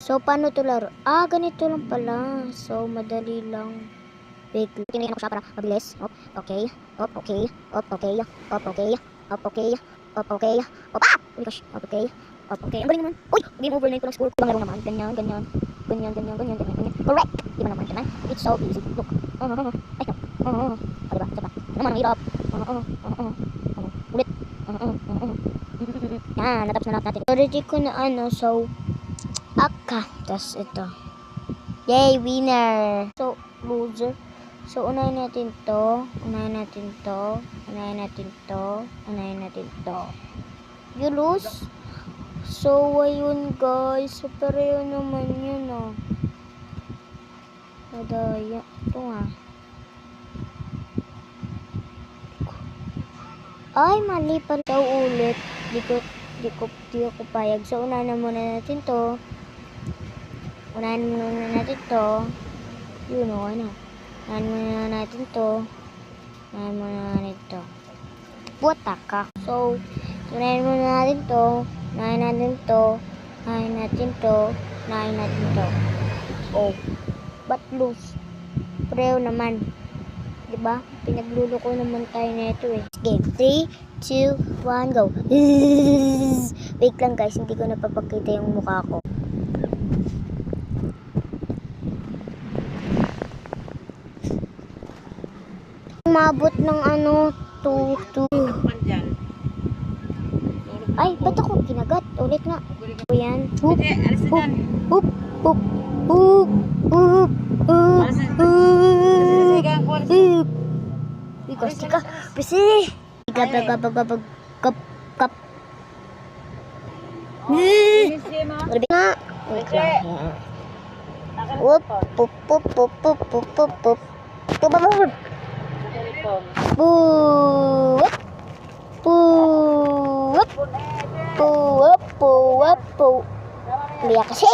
So, paano to laro? Ganito lang pala. So, madali lang. Wait, tinihin ko siya para mabilis. Okay. Okay. Okay. Okay. Okay. Okay. Oh my gosh. Okay. Okay. Ang galing naman. Uy! Game over na ito ng score. Ibang laro naman. Ganyan. Correct! Iba naman. Ganyan. It's so easy. Look. Ay, no. Diba? Diba? Naman, ang hirap. Ulit. Yan. Natapos na lahat natin. Already ko na so, tas ito. Yay! Winner! So, loser. So, unahin natin to. You lose? So, ayun guys. So, pero naman yun Nadaya. Ito nga. Ay, mali pa. So, ulit. Di ko payag. So, unahin muna natin to. Yun o, ano. Unahin muna natin to. Butaka. So, unahin muna natin to. Oh, but lose. Preo naman. Diba? Pinagluloko naman tayo na ito Game. 3, 2, 1, go. Wait lang guys, hindi ko napapakita yung mukha ko. Umabot ng 2. Ay, ba't ako kinagat? Ulit nga. Yan. Hoop. Gusto ka. Pisi. Kap. Ulit nga. Wait lang. Whoop. Liya kasi.